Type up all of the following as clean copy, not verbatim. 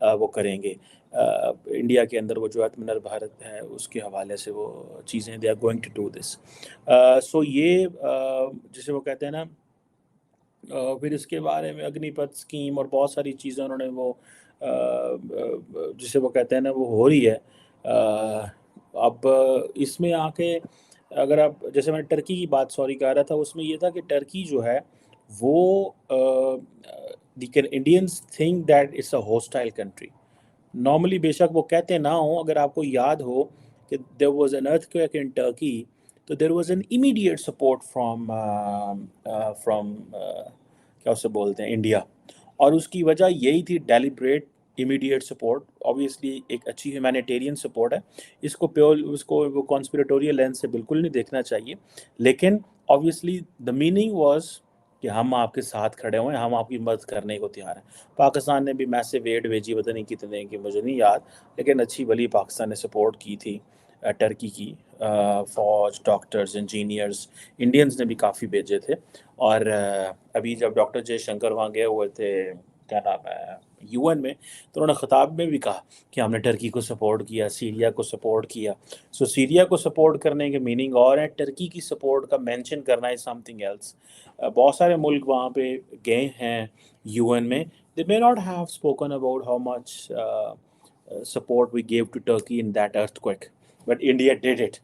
وہ کریں گے انڈیا کے اندر وہ جو آتم نربھر بھارت ہے اس کے حوالے سے وہ چیزیں they are going to do this. So یہ جسے وہ کہتے ہیں نا پھر اس کے بارے میں اگنی پتھ اسکیم اور بہت ساری چیزیں انہوں نے وہ جسے وہ کہتے ہیں نا وہ ہو رہی ہے. اب اس میں آ کے اگر آپ جیسے میں ٹرکی کی بات سوری کہہ رہا تھا اس میں یہ تھا کہ ٹرکی جو ہے وہ Indians think that it's a hostile country. Normally بے شک وہ کہتے نہ ہوں, اگر آپ کو یاد ہو کہ there was an earthquake in Turkey تو there was an immediate support from کیا اسے بولتے ہیں انڈیا, اور اس کی وجہ یہی تھی ڈیلیبریٹ امیڈیٹ سپورٹ. آبویسلی ایک اچھی ہیومینیٹیرین سپورٹ ہے, اس کو وہ کانسپریٹوریل لینس سے بالکل نہیں دیکھنا چاہیے, لیکن آبویسلی دا میننگ واز کہ ہم آپ کے ساتھ کھڑے ہوئے ہیں, ہم آپ کی مدد کرنے کو تیار ہیں. پاکستان نے بھی میسو ایڈ بھیجی, پتہ نہیں کتنے کہ مجھے نہیں یاد, لیکن اچھی بھلی پاکستان نے سپورٹ کی تھی ٹرکی کی. فوج, ڈاکٹرز, انجینئرز, انڈینز نے بھی کافی بھیجے تھے. اور ابھی جب ڈاکٹر جے شنکر وہاں گئے ہوئے تھے کیا نام ہے یو این میں, تو انہوں نے خطاب میں بھی کہا کہ ہم نے ٹرکی کو سپورٹ کیا, سیریا کو سپورٹ کیا. سو سیریا کو سپورٹ کرنے کے میننگ اور ہے, ٹرکی کی سپورٹ کا مینشن کرنا ہے سم تھنگ ایلس. بہت سارے ملک وہاں پہ گئے ہیں یو این میں, they may not have spoken about how much support we gave to Turkey in that earthquake, but India did it.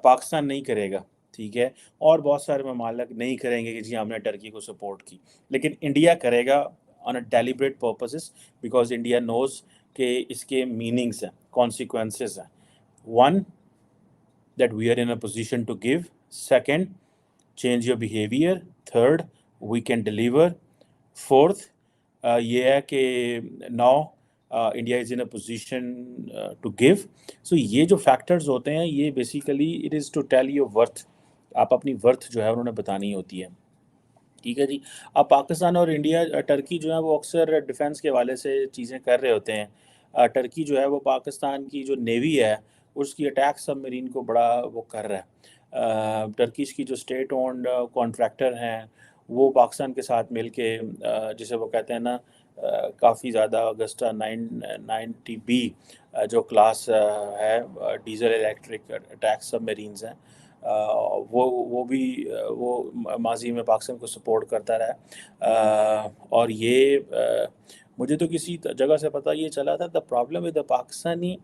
Pakistan نہیں کرے گا, ٹھیک ہے, اور بہت سارے ممالک نہیں کریں گے کہ جی ہم نے ٹرکی کو سپورٹ کی, لیکن انڈیا کرے گا آن اے ڈیلیبریٹ پرپسز, بیکاز انڈیا نوز کہ اس کے میننگس ہیں, کانسیکوینسز ہیں. One, that we are in a position to give. Second, change your behavior. Third, we can deliver. Fourth, یہ ہے کہ now India is in a position to give. So یہ جو factors ہوتے ہیں یہ basically it is to tell your worth. آپ اپنی ورتھ جو ہے انہوں نے بتانی ہوتی ہے, ٹھیک ہے جی. اب پاکستان اور انڈیا ٹرکی جو ہے وہ اکثر ڈیفنس کے حوالے سے چیزیں کر رہے ہوتے ہیں. ٹرکی جو ہے وہ پاکستان کی جو نیوی ہے اس کی اٹیک سب مرین کو بڑا وہ کر رہا ہے. ٹرکیش کی جو اسٹیٹ اونڈ کانٹریکٹر ہیں وہ پاکستان کے ساتھ مل کے جسے وہ کہتے ہیں نا کافی زیادہ اگسٹا 990B جو کلاس ہے ڈیزل الیکٹرک اٹیک سب مرینز ہیں, وہ بھی وہ ماضی میں پاکستان کو سپورٹ کرتا رہا. اور یہ مجھے تو کسی جگہ سے پتہ یہ چلا تھا, the problem with the Pakistani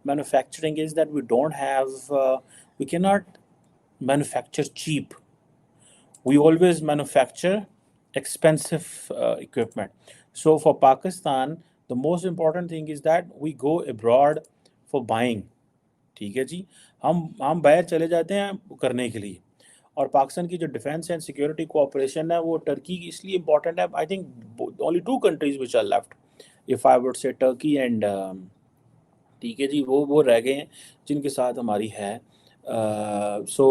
manufacturing is that we don't have, we can not manufacture cheap, we always manufacture expensive equipment. So for Pakistan, the most important thing is that we go abroad for buying. ٹھیک ہے جی, ہم باہر چلے جاتے ہیں کرنے کے لیے. اور پاکستان کی جو ڈیفینس اینڈ سیکورٹی کوآپریشن ہے وہ ٹرکی کی اس لیے امپورٹنٹ ہے. I think only 2 countries which are left, if I would say Turkey and ٹھیک ہے جی, وہ رہ گئے ہیں جن کے ساتھ ہماری ہے. سو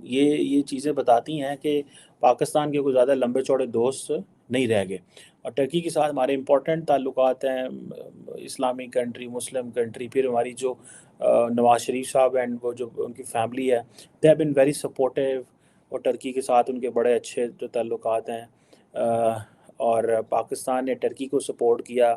یہ چیزیں بتاتی ہیں کہ پاکستان کے کوئی زیادہ لمبے چوڑے دوست نہیں رہ گئے. اور ٹرکی کے ساتھ ہمارے امپورٹنٹ تعلقات ہیں, اسلامی کنٹری, مسلم کنٹری. پھر ہماری جو نواز شریف صاحب اینڈ وہ جو ان کی فیملی ہے, they have been very supportive, اور ٹرکی کے ساتھ ان کے بڑے اچھے جو تعلقات ہیں. اور پاکستان نے ٹرکی کو سپورٹ کیا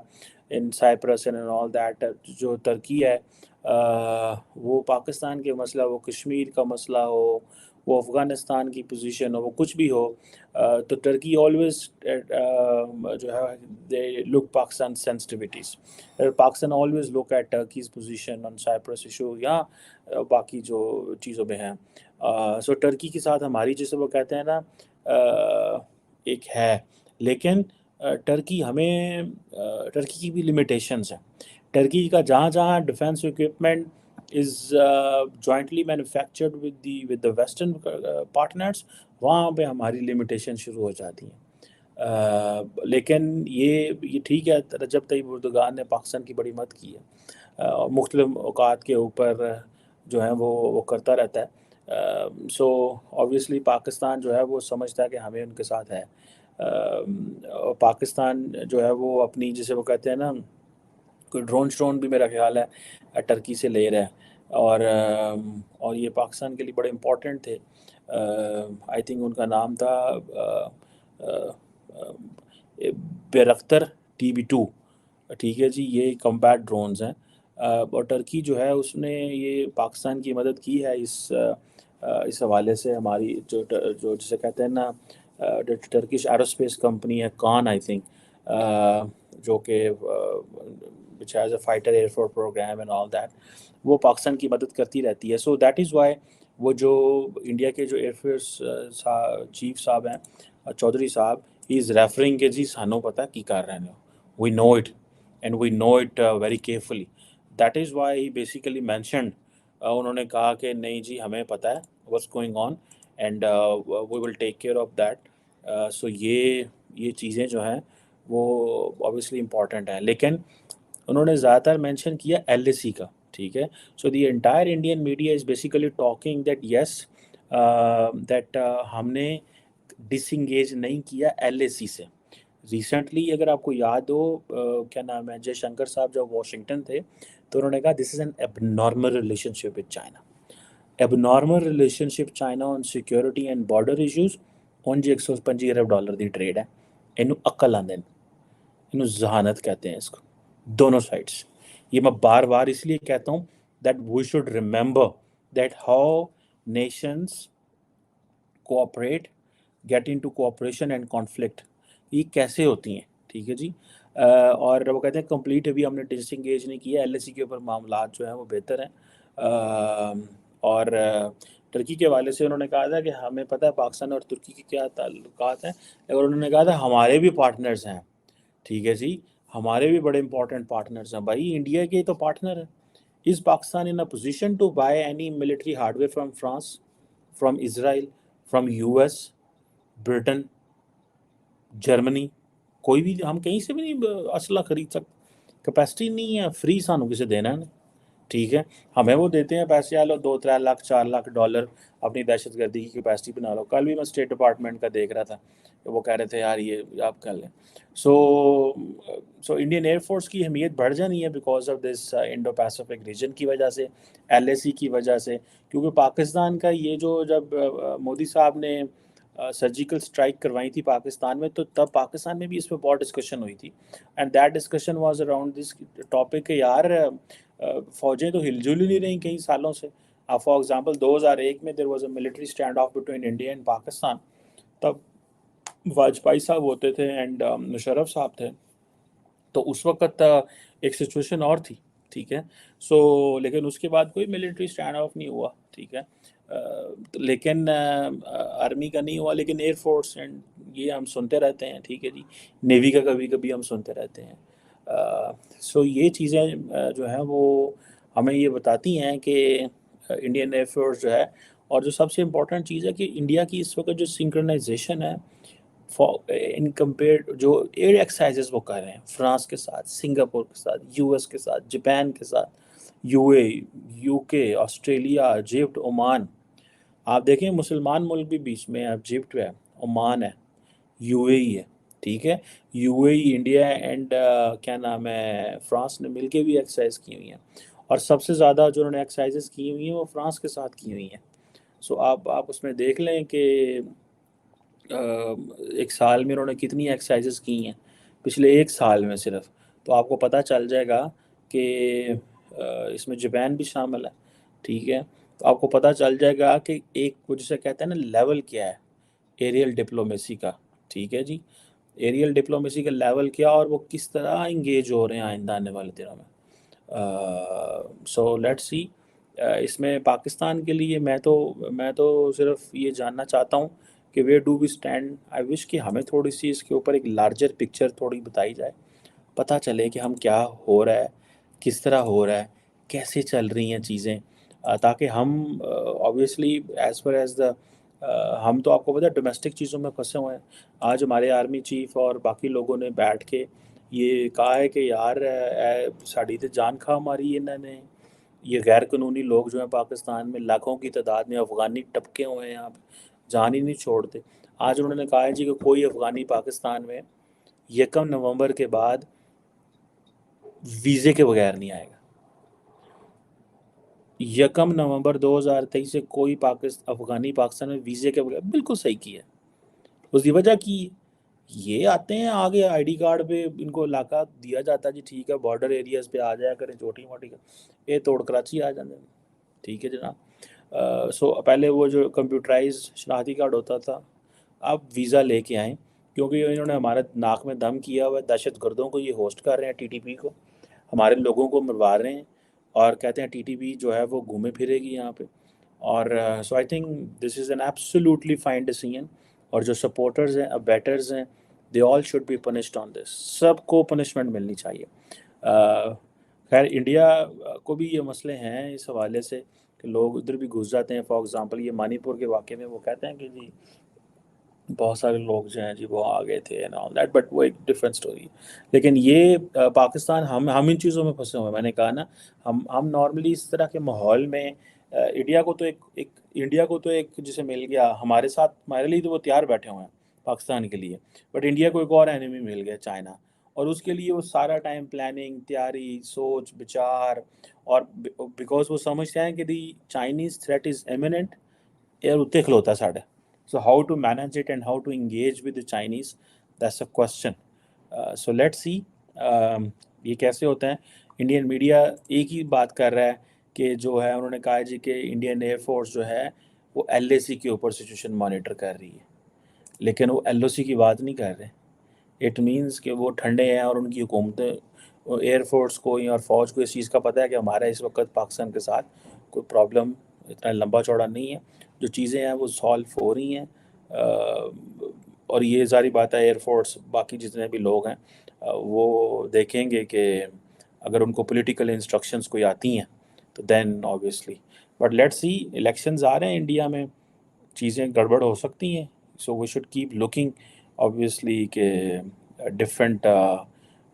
ان سائپرس اینڈ آل دیٹ. جو ترکی ہے وہ پاکستان کے مسئلہ, وہ کشمیر کا مسئلہ ہو, وہ افغانستان کی پوزیشن ہو, وہ کچھ بھی ہو, تو ٹرکی آلویز جو ہے they look Pakistan sensitivities. Pakistan always look at Turkey's position on Cyprus issue یا باقی جو چیزوں میں ہیں. سو ٹرکی کے ساتھ ہماری جسے وہ کہتے ہیں نا ایک ہے, لیکن ٹرکی ہمیں ٹرکی کی بھی لمیٹیشنز ہیں. ٹرکی کا جہاں defence equipment is jointly manufactured with the western partners, وہاں پہ ہماری لمیٹیشن شروع ہو جاتی ہیں. لیکن یہ ٹھیک ہے, رجب طیب اردوغان نے پاکستان کی بڑی مدد کی ہے, مختلف اوقات کے اوپر جو ہے وہ کرتا رہتا ہے. سو آبویسلی پاکستان جو ہے وہ سمجھتا ہے کہ ہمیں ان کے ساتھ ہے. پاکستان جو ہے وہ اپنی جسے وہ کہتے ہیں نا کوئی ڈرون بھی میرا خیال ہے ٹرکی سے لے رہا ہے, اور یہ پاکستان کے لیے بڑے امپورٹنٹ تھے. آئی تھنک ان کا نام تھا بیرختر TB2. ٹھیک ہے جی، یہ کمپیکٹ ڈرونز ہیں، اور ٹرکی جو ہے اس نے یہ پاکستان کی مدد کی ہے اس حوالے سے. ہماری جو جسے کہتے ہیں نا ٹرکش ایروسپیس کمپنی ہے کان آئی تھنک، جو کہ which has a fighter air force program and all that، وہ پاکستان کی مدد کرتی رہتی ہے. سو دیٹ از وائی وہ جو انڈیا کے جو ایئر فورس چیف صاحب ہیں چودھری صاحب، ہی از ریفرنگ کہ جی سانوں پتہ کی کر رہے ہیں، we know it and we know it very carefully. That is why he basically mentioned, انہوں نے کہا کہ نہیں جی ہمیں پتہ ہے what's going on and we will take care of that. So یہ چیزیں جو ہیں وہ اوبیسلی امپورٹنٹ ہیں، لیکن انہوں نے زیادہ تر مینشن کیا ایل اے سی کا. ٹھیک ہے، so the entire Indian media is basically talking that yes that ہم نے ڈس انگیج نہیں کیا ایل اے سی سے. ریسنٹلی اگر آپ کو یاد ہو کیا نام ہے جے شنکر صاحب جب واشنگٹن تھے تو انہوں نے کہا this is an abnormal relationship with China. Abnormal relationship China on security and border issues. ان جی $125 ارب دی ٹریڈ ہے. انہوں عقل آندے انہوں ذہانت کہتے ہیں اس کو، دونوں سائڈس. یہ میں بار بار اس لیے کہتا ہوں that we should remember that how nations cooperate, get into cooperation and conflict, یہ کیسے ہوتی ہیں. ٹھیک ہے جی، اور وہ کہتے ہیں کمپلیٹ ابھی ہم نے ڈس انگیج نہیں کیا ایل اے سی کے اوپر، معاملات جو ہیں وہ بہتر ہیں. اور ٹرکی کے حوالے سے انہوں نے کہا تھا کہ ہمیں پتہ ہے پاکستان اور ترکی کے کیا تعلقات ہیں، اور انہوں نے کہا تھا ہمارے بھی پارٹنرز ہیں. ٹھیک ہے جی، ہمارے بھی بڑے امپورٹنٹ پارٹنرز ہیں. بھائی انڈیا کے تو پارٹنر ہیں. Is Pakistan in a position to buy any military hardware from France, from Israel, from U S, Britain, Germany? کوئی بھی ہم کہیں سے بھی نہیں اسلحہ خرید سکتے، کیپیسٹی نہیں ہے. فری سانوں کسے دینا ہے نا. ٹھیک ہے، ہمیں وہ دیتے ہیں پیسے، آ لو 2-3 لاکھ $4 لاکھ اپنی دہشت گردی کی کیپیسٹی بنا لو. کل بھی میں اسٹیٹ ڈپارٹمنٹ کا دیکھ رہا تھا کہ وہ کہہ رہے تھے یار یہ آپ کر لیں. سو انڈین ایئر فورس کی اہمیت بڑھ جانی ہے because of this Indo Pacific region کی وجہ سے، ایل اے سی کی وجہ سے. کیونکہ پاکستان کا یہ جو جب مودی صاحب نے سرجیکل اسٹرائک کروائی تھی پاکستان میں، تو تب پاکستان میں بھی اس پہ بہت ڈسکشن ہوئی تھی. And that discussion was around this topic کہ یار فوجیں تو ہل جل ہی نہیں رہیں کئی سالوں سے. فار ایگزامپل 2001 میں there was a military stand of between India and Pakistan. تب واجپئی صاحب ہوتے تھے اینڈ مشرف صاحب تھے، تو اس وقت ایک سچویشن اور تھی. ٹھیک ہے، سو لیکن اس کے بعد کوئی ملٹری اسٹینڈ آف نہیں ہوا. ٹھیک ہے، لیکن آرمی کا نہیں ہوا، لیکن ایئر فورس اینڈ یہ ہم سنتے رہتے ہیں. ٹھیک ہے جی، نیوی کا کبھی کبھی ہم سنتے رہتے ہیں. سو یہ چیزیں جو ہیں وہ ہمیں یہ بتاتی ہیں کہ انڈین ایئر فورس جو ہے، اور جو سب سے امپورٹنٹ چیز ہے کہ انڈیا کی اس وقت جو سنکرنائزیشن ہے ان کمپیئر جو ایئر ایکسرسائزز وہ کر رہے ہیں فرانس کے ساتھ، سنگاپور کے ساتھ، یو ایس کے ساتھ، جاپان کے ساتھ، یو اے، یو کے، آسٹریلیا، ایجپٹ، عمان. آپ دیکھیں مسلمان ملک بھی بیچ میں ہے، ایجپٹ ہے، عمان ہے، یو اے ای ہے. ٹھیک ہے، you a E, India and کیا نام ہے فرانس نے مل کے بھی ایکسرسائز کی ہوئی ہیں، اور سب سے زیادہ جو انہوں نے ایکسرسائزز کی ہوئی ہیں وہ فرانس کے ساتھ کی ہوئی ہیں. سو آپ اس میں دیکھ لیں کہ ایک سال میں انہوں نے کتنی ایکسرسائزز کی ہیں پچھلے ایک سال میں صرف. تو آپ کو پتہ چل جائے گا کہ اس میں جاپان بھی شامل ہے. ٹھیک ہے، تو آپ کو پتہ چل جائے گا کہ ایک وہ جسے کہتے ہیں نا لیول کیا ہے ایریل ڈپلومیسی کا. ٹھیک ہے جی، ایریل ڈپلومیسی کا لیول کیا، اور وہ کس طرح انگیج ہو رہے ہیں آئندہ آنے والے دنوں میں. So let's see. اس میں پاکستان کے لیے میں تو صرف یہ جاننا چاہتا ہوں کہ ویئر ڈو وی اسٹینڈ. آئی وش کہ ہمیں تھوڑی سی اس کے اوپر ایک لارجر پکچر تھوڑی بتائی جائے، پتہ چلے کہ ہم کیا ہو رہا ہے، کس طرح ہو رہا ہے، کیسے چل رہی ہیں چیزیں، تاکہ ہم obviously as per as the ہم تو آپ کو پتہ ہے ڈومیسٹک چیزوں میں پھنسے ہوئے ہیں. آج ہمارے آرمی چیف اور باقی لوگوں نے بیٹھ کے یہ کہا ہے کہ یار ساڑی تے جان کھا ماری انہوں نے. یہ غیر قانونی لوگ جو ہیں پاکستان میں لاکھوں کی تعداد میں افغانی ٹپکے ہوئے ہیں، آپ جان ہی نہیں چھوڑتے. آج انہوں نے کہا ہے جی کہ کوئی افغانی پاکستان میں 1 نومبر کے بعد ویزے کے بغیر نہیں آئے گا. 1 نومبر 2023 سے کوئی افغانی پاکستان میں ویزے کے بغیر. بالکل صحیح کیا ہے. اس کی وجہ کی یہ آتے ہیں آگے آئی ڈی کارڈ پہ ان کو علاقہ دیا جاتا ہے جی ٹھیک ہے باڈر ایریاز پہ آ جایا کریں چھوٹی موٹی کا یہ توڑ کراچی آ جاتے ہیں ٹھیک ہے جناب سو پہلے وہ جو کمپیوٹرائز شناختی کارڈ ہوتا تھا اب ویزا لے کے آئیں کیونکہ انہوں نے ہمارے ناک میں دم کیا ہوا ہے دہشت گردوں کو یہ ہوسٹ کر رہے ہیں ٹی ٹی پی کو ہمارے لوگوں کو مروا رہے ہیں اور کہتے ہیں ٹی ٹی پی جو ہے وہ گھومے پھرے گی یہاں پہ اور so I think this is an absolutely fine decision اور جو سپورٹرز ہیں بیٹرز ہیں they all should be punished on this سب کو پنشمنٹ ملنی چاہیے خیر انڈیا کو بھی یہ مسئلے ہیں اس حوالے سے کہ لوگ ادھر بھی گھس جاتے ہیں فار ایگزامپل یہ منی پور کے واقعے میں وہ کہتے ہیں کہ جی بہت سارے لوگ جو ہیں جی وہ آ گئے تھے اینڈ آل دیٹ بٹ وہ ایک ڈفرینٹ اسٹوری لیکن یہ پاکستان ہم ان چیزوں میں پھنسے ہوئے ہیں میں نے کہا نا ہم نارملی اس طرح کے ماحول میں انڈیا کو تو انڈیا کو تو ایک جسے مل گیا ہمارے ساتھ ہمارے لیے تو وہ تیار بیٹھے ہوئے ہیں پاکستان کے لیے بٹ انڈیا کو ایک اور اینیمی مل گیا چائنا اور اس کے لیے وہ سارا ٹائم پلاننگ تیاری سوچ بچار اور بیکاز وہ سمجھتے ہیں کہ the Chinese threat is eminent یار اتنے کھلوتا ساڑھے so how to manage it and how to engage with the Chinese that's a question so let's see یہ کیسے ہوتا ہے انڈین میڈیا ایک ہی بات کر رہا ہے کہ جو ہے انہوں نے کہا جی کہ انڈین ایئر فورس جو ہے وہ ایل اے سی کے اوپر سچویشن مانیٹر کر رہی ہے لیکن وہ ایل او سی کی بات نہیں کر رہے اٹ مینس کہ وہ ٹھنڈے ہیں اور ان کی حکومتیں ایئر فورس کو اور فوج کو اس چیز کا پتہ ہے کہ ہمارا اس وقت پاکستان کے ساتھ کوئی پرابلم اتنا لمبا چوڑا نہیں ہے جو چیزیں ہیں وہ سالو ہو رہی ہیں اور یہ ظاہری بات ہے ایئر فورس باقی جتنے بھی لوگ ہیں وہ دیکھیں گے کہ اگر ان کو پولیٹیکل انسٹرکشنز کوئی آتی ہیں تو then obviously but let's see elections آ رہے ہیں انڈیا میں چیزیں گڑبڑ ہو سکتی ہیں so we should keep looking obviously کہ ڈفرینٹ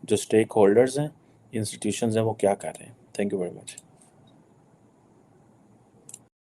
جو اسٹیک ہولڈرز ہیں انسٹیٹیوشنز ہیں وہ کیا کر رہے ہیں تھینک یو ویری مچ